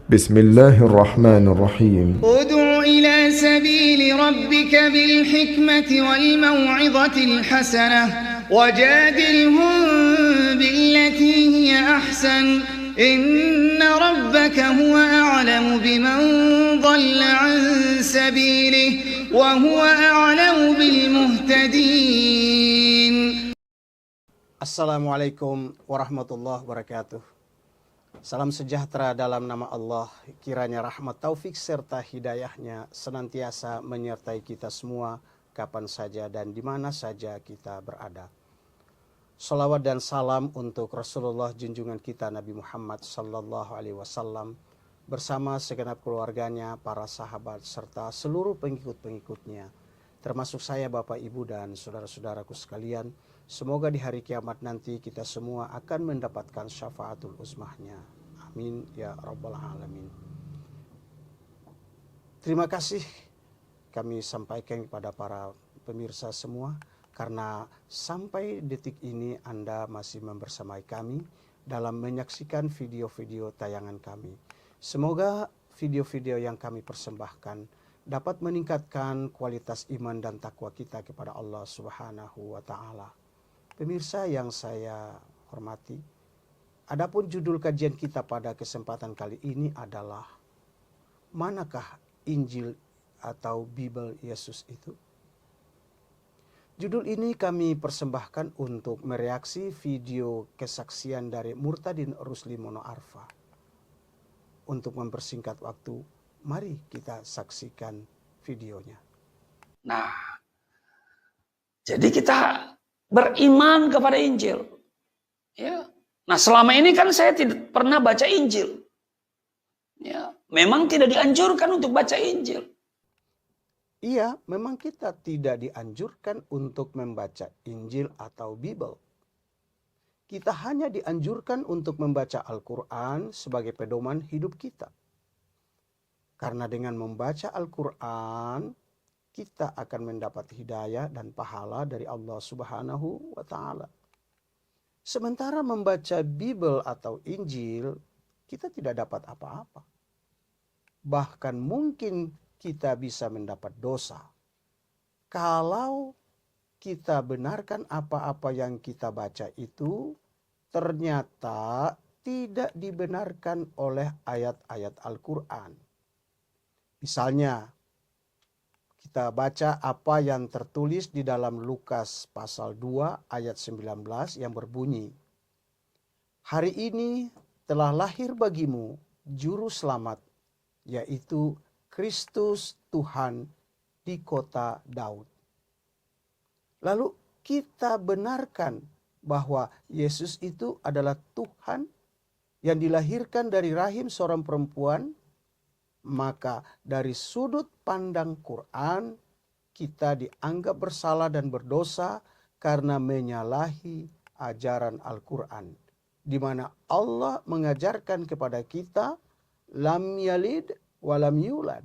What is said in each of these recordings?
بسم الله الرحمن الرحيم ادع إلى سبيل ربك بالحكمة والموعظة الحسنة وجادلهم بالتي هي أحسن إن ربك هو أعلم بمن ضل عن سبيله وهو أعلم بالمهتدين. Assalamualaikum warahmatullahi wabarakatuh. Salam sejahtera dalam nama Allah. Kiranya rahmat taufik serta hidayahnya senantiasa menyertai kita semua kapan saja dan di mana saja kita berada. Salawat dan salam untuk Rasulullah junjungan kita Nabi Muhammad sallallahu alaihi wasallam bersama segenap keluarganya, para sahabat serta seluruh pengikut-pengikutnya, termasuk saya, Bapak, Ibu dan saudara-saudaraku sekalian. Semoga di hari kiamat nanti kita semua akan mendapatkan syafaatul uzmahnya. Amin ya rabbal alamin. Terima kasih kami sampaikan kepada para pemirsa semua, karena sampai detik ini Anda masih membersamai kami dalam menyaksikan video-video tayangan kami. Semoga video-video yang kami persembahkan dapat meningkatkan kualitas iman dan takwa kita kepada Allah Subhanahu wa Ta'ala. Pemirsa yang saya hormati, adapun judul kajian kita pada kesempatan kali ini adalah manakah Injil atau Bible Yesus itu? Judul ini kami persembahkan untuk mereaksi video kesaksian dari Murtadin Rusli Monoarfa. Untuk mempersingkat waktu, mari kita saksikan videonya. Nah, jadi kita beriman kepada Injil. Ya. Nah, selama ini kan saya tidak pernah baca Injil. Ya, memang tidak dianjurkan untuk baca Injil. Iya, memang kita tidak dianjurkan untuk membaca Injil atau Bible. Kita hanya dianjurkan untuk membaca Al-Quran sebagai pedoman hidup kita. Karena dengan membaca Al-Quran, kita akan mendapat hidayah dan pahala dari Allah Subhanahu wa Ta'ala. Sementara membaca Bible atau Injil, kita tidak dapat apa-apa. Bahkan mungkin kita bisa mendapat dosa kalau kita benarkan apa-apa yang kita baca itu ternyata tidak dibenarkan oleh ayat-ayat Al-Quran. Misalnya, kita baca apa yang tertulis di dalam Lukas pasal 2 ayat 19 yang berbunyi, "Hari ini telah lahir bagimu juru selamat, yaitu Kristus Tuhan di kota Daud." Lalu kita benarkan bahwa Yesus itu adalah Tuhan yang dilahirkan dari rahim seorang perempuan. Maka dari sudut pandang Quran, kita dianggap bersalah dan berdosa karena menyalahi ajaran Al-Quran, di mana Allah mengajarkan kepada kita, lam yalid walam yulad.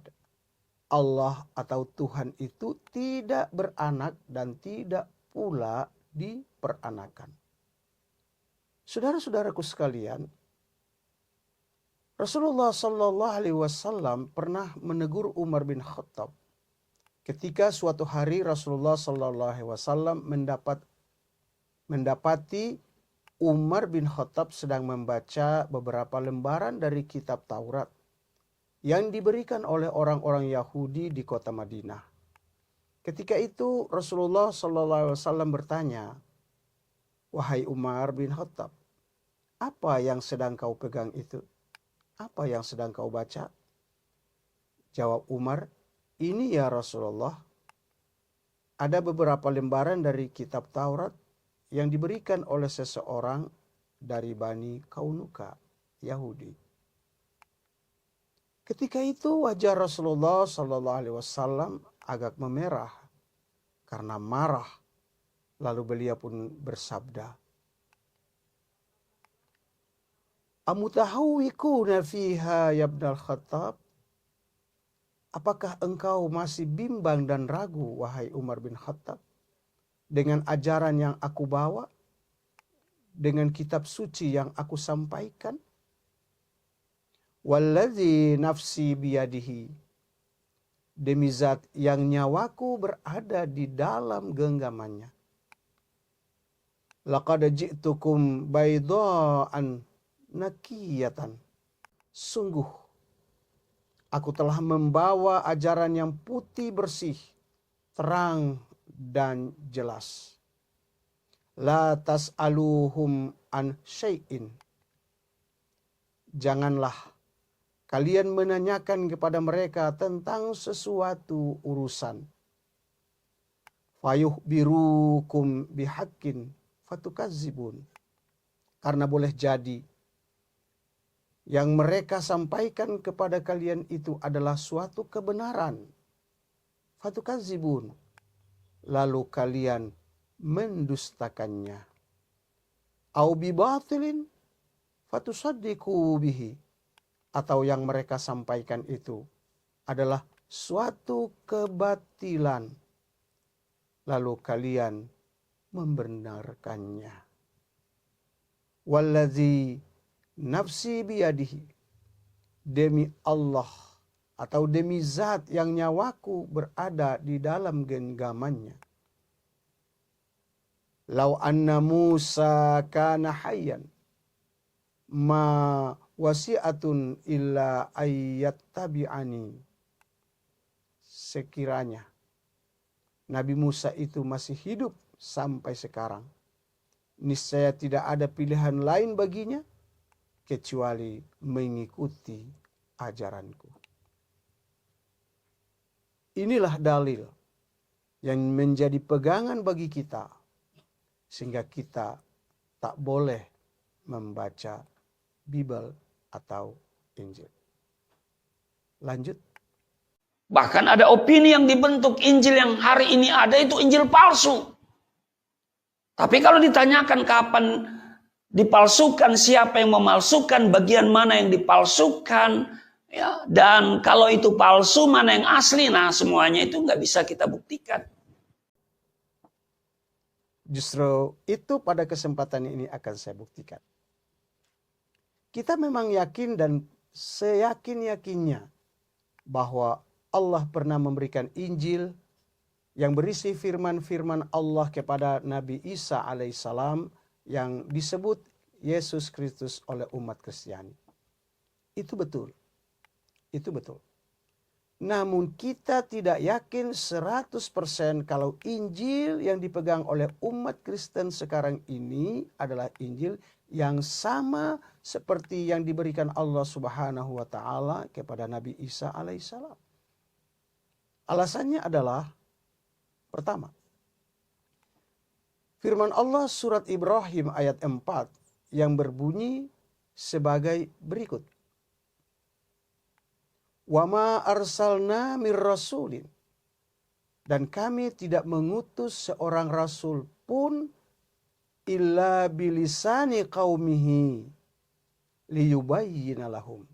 Allah atau Tuhan itu tidak beranak dan tidak pula diperanakan. Saudara-saudaraku sekalian, Rasulullah Sallallahu Alaihi Wasallam pernah menegur Umar bin Khattab ketika suatu hari Rasulullah Sallallahu Alaihi Wasallam mendapati Umar bin Khattab sedang membaca beberapa lembaran dari kitab Taurat yang diberikan oleh orang-orang Yahudi di kota Madinah. Ketika itu Rasulullah Sallallahu Alaihi Wasallam bertanya, "Wahai Umar bin Khattab, apa yang sedang kau pegang itu? Apa yang sedang kau baca?" Jawab Umar, "Ini ya Rasulullah, ada beberapa lembaran dari kitab Taurat yang diberikan oleh seseorang dari Bani Kaunuka, Yahudi." Ketika itu wajah Rasulullah Sallallahu Alaihi Wasallam agak memerah karena marah. Lalu beliau pun bersabda, "Amutahawwikuna fiha ya Ibnal Khattab?" Apakah engkau masih bimbang dan ragu, wahai Umar bin Khattab, dengan ajaran yang aku bawa, dengan kitab suci yang aku sampaikan? Walladzi nafsi biyadihi, demi zat yang nyawaku berada di dalam genggamannya. Laqad ji'tukum baydaan nakiyatan. Sungguh, aku telah membawa ajaran yang putih bersih, terang dan jelas. La tas'aluhum an syai'in. Janganlah kalian menanyakan kepada mereka tentang sesuatu urusan. Fayuhbirukum bihaqqin fatukadzibun. Karena boleh jadi yang mereka sampaikan kepada kalian itu adalah suatu kebenaran. Fatukadzibun. Lalu kalian mendustakannya. Au bibatilin fatusaddiqu bihi. Atau yang mereka sampaikan itu adalah suatu kebatilan, lalu kalian membenarkannya. Walladzi nafsi biyadihi, demi Allah atau demi zat yang nyawaku berada di dalam genggamannya. Lau anna Musa kana hayyan ma wasi'atun illa ayyattabi'ani. Sekiranya Nabi Musa itu masih hidup sampai sekarang, niscaya tidak ada pilihan lain baginya kecuali mengikuti ajaranku. Inilah dalil yang menjadi pegangan bagi kita, sehingga kita tak boleh membaca Bible atau Injil. Lanjut. Bahkan ada opini yang dibentuk Injil yang hari ini ada itu Injil palsu. Tapi kalau ditanyakan kapan dipalsukan, siapa yang memalsukan, bagian mana yang dipalsukan, ya, dan kalau itu palsu mana yang asli, nah semuanya itu nggak bisa kita buktikan. Justru itu pada kesempatan ini akan saya buktikan. Kita memang yakin dan seyakin-yakinnya bahwa Allah pernah memberikan Injil yang berisi firman-firman Allah kepada Nabi Isa alaihissalam yang disebut Yesus Kristus oleh umat Kristiani. Itu betul. Itu betul. Namun kita tidak yakin 100% kalau Injil yang dipegang oleh umat Kristen sekarang ini adalah Injil yang sama seperti yang diberikan Allah Subhanahu wa taala kepada Nabi Isa alaihissalam. Alasannya adalah pertama, firman Allah surat Ibrahim ayat 4 yang berbunyi sebagai berikut. Wa ma arsalna mir rasulin, dan kami tidak mengutus seorang rasul pun illa bilisani qaumihi liyubayyina lahum,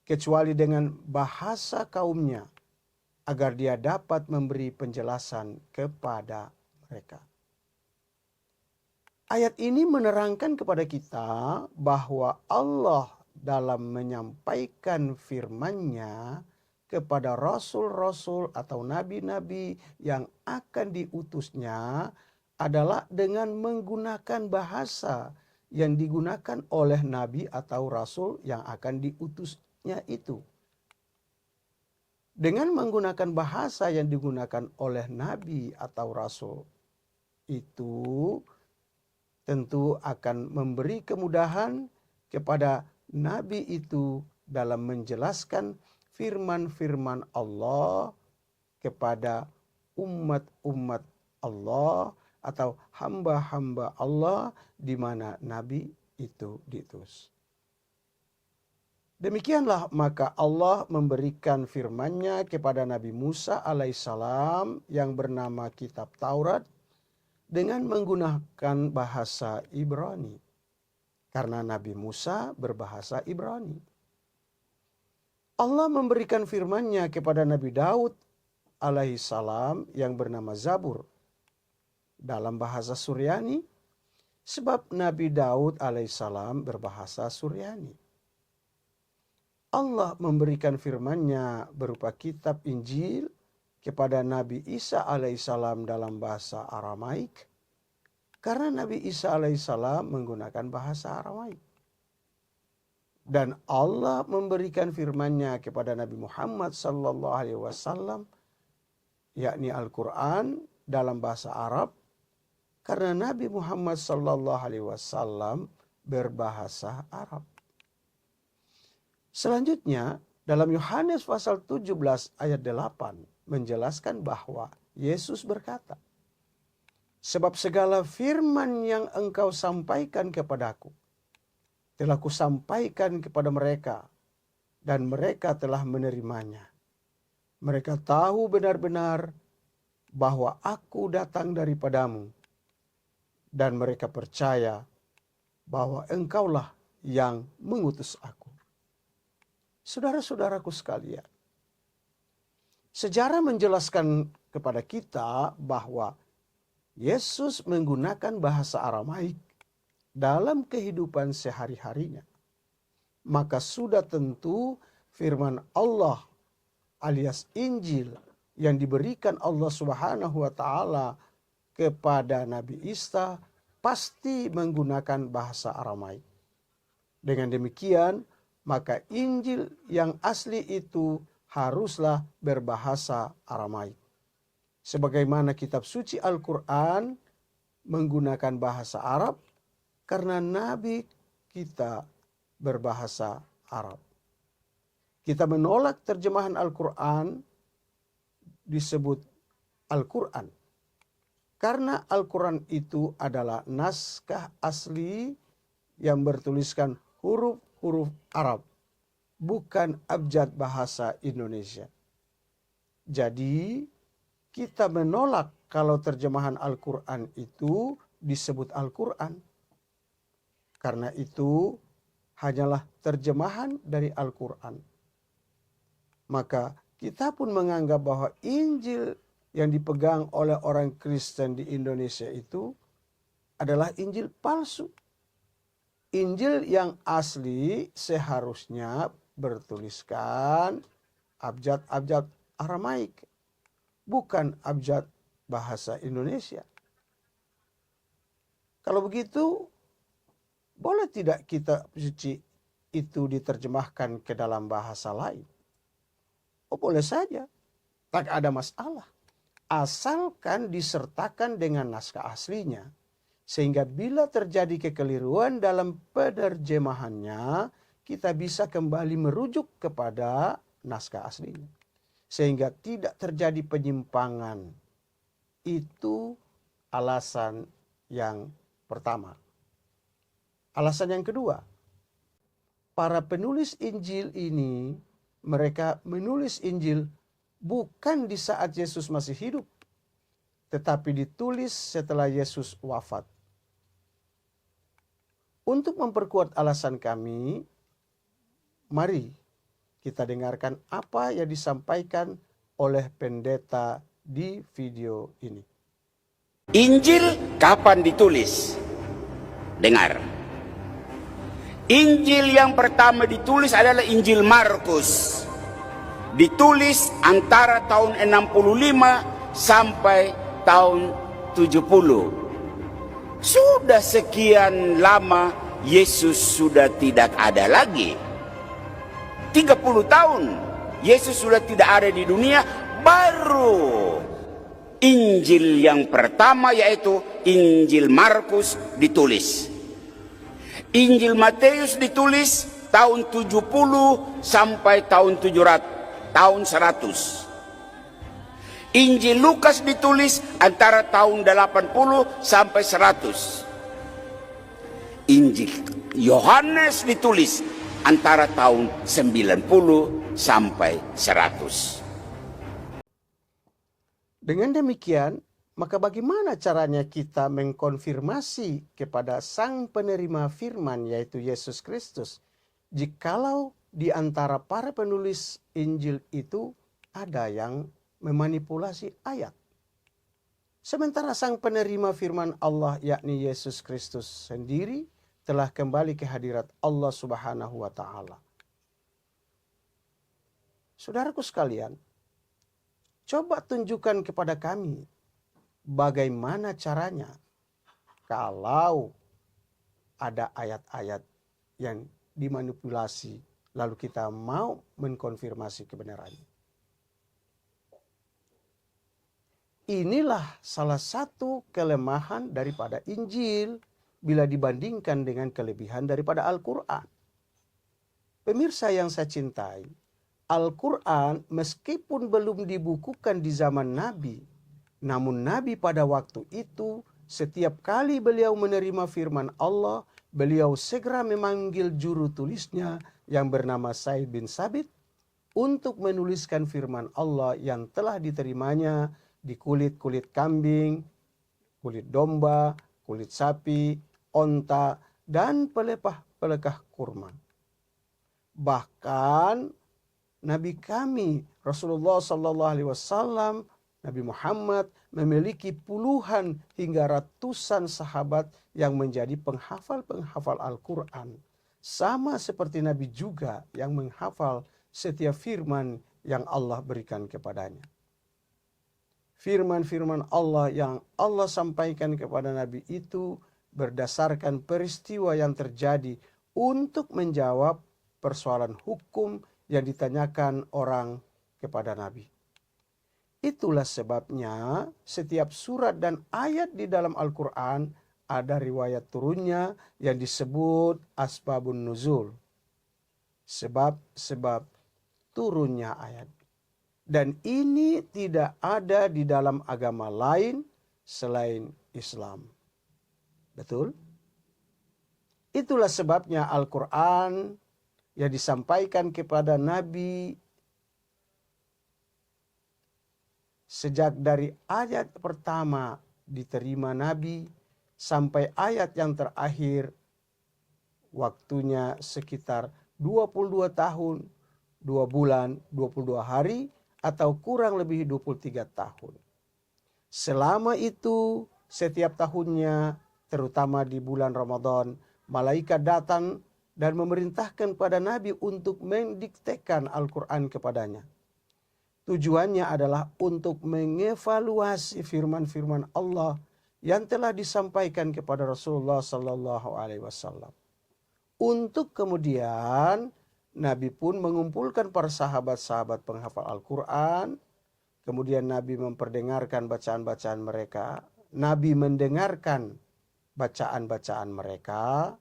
kecuali dengan bahasa kaumnya agar dia dapat memberi penjelasan kepada mereka. Ayat ini menerangkan kepada kita bahwa Allah dalam menyampaikan firman-Nya kepada rasul-rasul atau nabi-nabi yang akan diutusnya adalah dengan menggunakan bahasa yang digunakan oleh nabi atau rasul yang akan diutusnya itu. Dengan menggunakan bahasa yang digunakan oleh nabi atau rasul itu tentu akan memberi kemudahan kepada nabi itu dalam menjelaskan firman-firman Allah kepada umat-umat Allah atau hamba-hamba Allah di mana nabi itu diutus. Demikianlah maka Allah memberikan firman-Nya kepada Nabi Musa alaihissalam yang bernama Kitab Taurat dengan menggunakan bahasa Ibrani. Karena Nabi Musa berbahasa Ibrani. Allah memberikan firman-Nya kepada Nabi Daud alaihissalam yang bernama Zabur dalam bahasa Suryani, sebab Nabi Daud alaihissalam berbahasa Suryani. Allah memberikan firman-Nya berupa kitab Injil kepada Nabi Isa alaihissalam dalam bahasa Aramaik, karena Nabi Isa alaihissalam menggunakan bahasa Aramaik. Dan Allah memberikan firman-Nya kepada Nabi Muhammad sallallahu alaihi wasallam, yakni Al-Quran dalam bahasa Arab, karena Nabi Muhammad sallallahu alaihi wasallam berbahasa Arab. Selanjutnya, dalam Yohanes pasal 17 ayat 8 menjelaskan bahwa Yesus berkata, "Sebab segala firman yang engkau sampaikan kepadaku, telah kusampaikan kepada mereka, dan mereka telah menerimanya. Mereka tahu benar-benar bahwa aku datang daripadamu, dan mereka percaya bahwa engkaulah yang mengutus aku." Saudara-saudaraku sekalian, sejarah menjelaskan kepada kita bahwa Yesus menggunakan bahasa Aramaik dalam kehidupan sehari-harinya. Maka sudah tentu firman Allah alias Injil yang diberikan Allah Subhanahu wa taala kepada Nabi Isa pasti menggunakan bahasa Aramaik. Dengan demikian, maka Injil yang asli itu haruslah berbahasa Aramaik. Sebagaimana kitab suci Al-Quran menggunakan bahasa Arab, karena Nabi kita berbahasa Arab. Kita menolak terjemahan Al-Quran disebut Al-Quran, karena Al-Quran itu adalah naskah asli yang bertuliskan huruf-huruf Arab, bukan abjad bahasa Indonesia. Jadi kita menolak kalau terjemahan Al-Quran itu disebut Al-Quran. Karena itu hanyalah terjemahan dari Al-Quran. Maka kita pun menganggap bahwa Injil yang dipegang oleh orang Kristen di Indonesia itu adalah Injil palsu. Injil yang asli seharusnya bertuliskan abjad-abjad Aramaik, bukan abjad bahasa Indonesia. Kalau begitu, boleh tidak kitab suci itu diterjemahkan ke dalam bahasa lain? Oh, boleh saja, tak ada masalah. Asalkan disertakan dengan naskah aslinya. Sehingga bila terjadi kekeliruan dalam penerjemahannya, kita bisa kembali merujuk kepada naskah aslinya. Sehingga tidak terjadi penyimpangan. Itu alasan yang pertama. Alasan yang kedua, para penulis Injil ini, mereka menulis Injil bukan di saat Yesus masih hidup, tetapi ditulis setelah Yesus wafat. Untuk memperkuat alasan kami, mari kita dengarkan apa yang disampaikan oleh pendeta di video ini. Injil kapan ditulis? Dengar. Injil yang pertama ditulis adalah Injil Markus. Ditulis antara tahun 65 sampai tahun 70. Sudah sekian lama Yesus sudah tidak ada lagi. 30 tahun Yesus sudah tidak ada di dunia, baru Injil yang pertama yaitu Injil Markus ditulis. Injil Matius ditulis tahun 70 sampai tahun 700, tahun 100. Injil Lukas ditulis antara tahun 80 sampai 100. Injil Yohanes ditulis antara tahun 90 sampai 100. Dengan demikian, maka bagaimana caranya kita mengkonfirmasi kepada sang penerima firman yaitu Yesus Kristus, jikalau di antara para penulis Injil itu ada yang memanipulasi ayat. Sementara sang penerima firman Allah yakni Yesus Kristus sendiri telah kembali ke hadirat Allah Subhanahu wa taala. Saudaraku sekalian, coba tunjukkan kepada kami bagaimana caranya kalau ada ayat-ayat yang dimanipulasi lalu kita mau mengkonfirmasi kebenarannya. Inilah salah satu kelemahan daripada Injil bila dibandingkan dengan kelebihan daripada Al-Quran. Pemirsa yang saya cintai, Al-Quran meskipun belum dibukukan di zaman Nabi, namun Nabi pada waktu itu setiap kali beliau menerima firman Allah, beliau segera memanggil juru tulisnya yang bernama Zaid bin Sabit untuk menuliskan firman Allah yang telah diterimanya di kulit-kulit kambing, kulit domba, kulit sapi, onta, dan pelepah-pelekah kurma. Bahkan Nabi kami Rasulullah SAW, Nabi Muhammad memiliki puluhan hingga ratusan sahabat yang menjadi penghafal-penghafal Al-Quran. Sama seperti Nabi juga yang menghafal setiap firman yang Allah berikan kepadanya. Firman-firman Allah yang Allah sampaikan kepada Nabi itu berdasarkan peristiwa yang terjadi untuk menjawab persoalan hukum yang ditanyakan orang kepada Nabi. Itulah sebabnya setiap surat dan ayat di dalam Al-Quran ada riwayat turunnya yang disebut asbabun nuzul. Sebab-sebab turunnya ayat. Dan ini tidak ada di dalam agama lain selain Islam. Betul? Itulah sebabnya Al-Quran yang disampaikan kepada Nabi sejak dari ayat pertama diterima Nabi sampai ayat yang terakhir waktunya sekitar 22 tahun, 2 bulan, 22 hari atau kurang lebih 23 tahun. Selama itu setiap tahunnya terutama di bulan Ramadan malaikat datang dan memerintahkan pada Nabi untuk mendiktekan Al-Quran kepadanya. Tujuannya adalah untuk mengevaluasi firman-firman Allah yang telah disampaikan kepada Rasulullah SAW. Untuk kemudian Nabi pun mengumpulkan para sahabat-sahabat penghafal Al-Quran. Kemudian Nabi memperdengarkan bacaan-bacaan mereka. Nabi mendengarkan bacaan-bacaan mereka.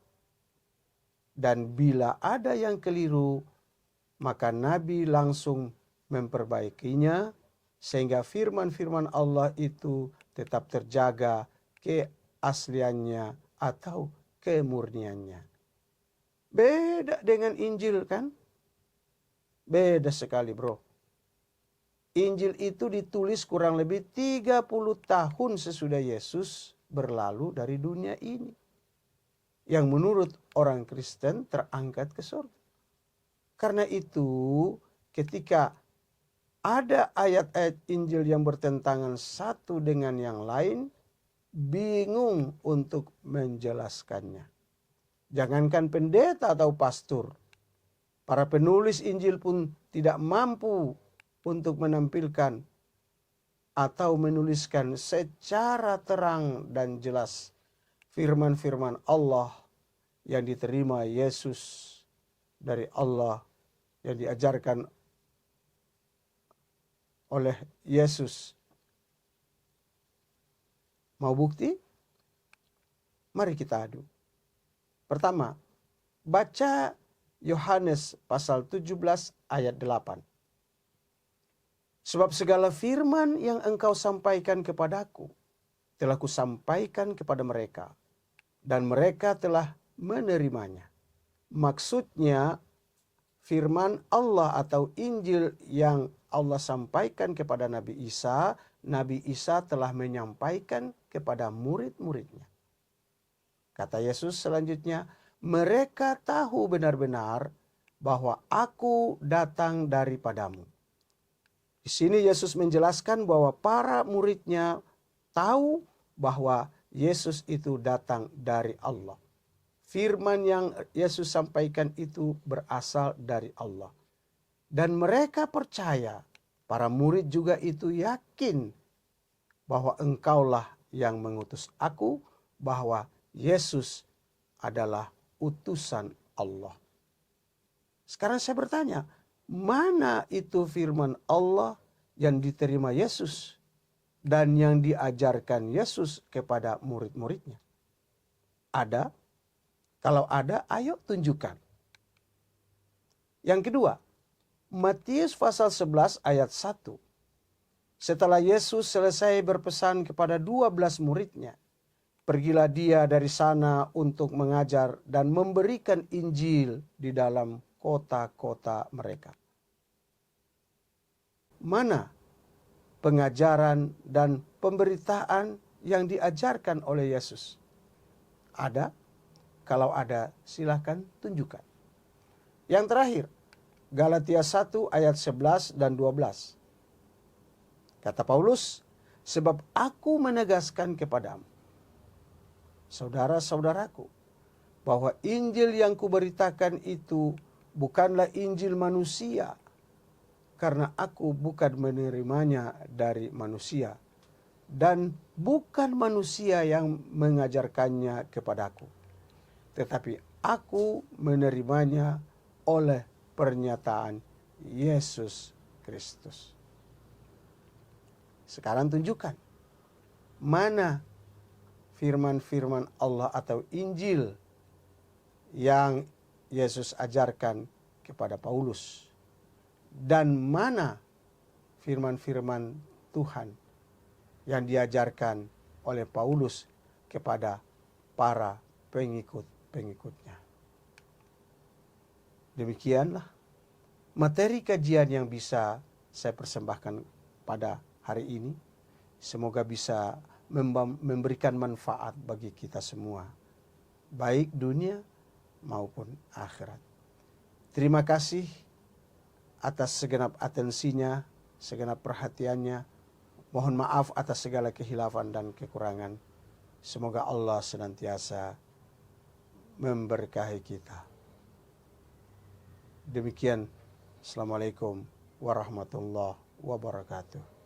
Dan bila ada yang keliru, maka Nabi langsung memperbaikinya sehingga firman-firman Allah itu tetap terjaga keasliannya atau kemurniannya. Beda dengan Injil kan? Beda sekali bro. Injil itu ditulis kurang lebih 30 tahun sesudah Yesus berlalu dari dunia ini. Yang menurut orang Kristen terangkat ke surga. Karena itu ketika ada ayat-ayat Injil yang bertentangan satu dengan yang lain, bingung untuk menjelaskannya. Jangankan pendeta atau pastor, para penulis Injil pun tidak mampu untuk menampilkan atau menuliskan secara terang dan jelas firman-firman Allah yang diterima Yesus dari Allah, yang diajarkan oleh Yesus. Mau bukti? Mari kita adu. Pertama, baca Yohanes pasal 17 ayat 8. Sebab segala firman yang engkau sampaikan kepadaku telah kusampaikan kepada mereka, dan mereka telah menerimanya. Maksudnya firman Allah atau Injil yang Allah sampaikan kepada Nabi Isa telah menyampaikan kepada murid-muridnya. Kata Yesus selanjutnya, mereka tahu benar-benar bahwa aku datang daripadamu. Di sini Yesus menjelaskan bahwa para muridnya tahu bahwa Yesus itu datang dari Allah. Firman yang Yesus sampaikan itu berasal dari Allah. Dan mereka percaya, para murid juga itu yakin bahwa engkaulah yang mengutus aku, bahwa Yesus adalah utusan Allah. Sekarang saya bertanya, mana itu firman Allah yang diterima Yesus dan yang diajarkan Yesus kepada murid-muridnya? Ada? Kalau ada, ayo tunjukkan. Yang kedua, Matius pasal 11 ayat 1. Setelah Yesus selesai berpesan kepada 12 muridnya, pergilah dia dari sana untuk mengajar dan memberikan Injil di dalam kota-kota mereka. Mana pengajaran dan pemberitaan yang diajarkan oleh Yesus? Ada? Kalau ada, silakan tunjukkan. Yang terakhir, Galatia 1 ayat 11 dan 12. Kata Paulus, sebab aku menegaskan kepadamu, saudara-saudaraku, bahwa Injil yang kuberitakan itu bukanlah Injil manusia, karena aku bukan menerimanya dari manusia, dan bukan manusia yang mengajarkannya kepadaku, tetapi aku menerimanya oleh pernyataan Yesus Kristus. Sekarang tunjukkan, mana firman-firman Allah atau Injil yang Yesus ajarkan kepada Paulus, dan mana firman-firman Tuhan yang diajarkan oleh Paulus kepada para pengikut-pengikutnya. Demikianlah materi kajian yang bisa saya persembahkan pada hari ini. Semoga bisa memberikan manfaat bagi kita semua, baik dunia maupun akhirat. Terima kasih atas segenap atensinya, segenap perhatiannya. Mohon maaf atas segala kehilafan dan kekurangan. Semoga Allah senantiasa memberkahi kita. Demikian, Assalamualaikum warahmatullahi wabarakatuh.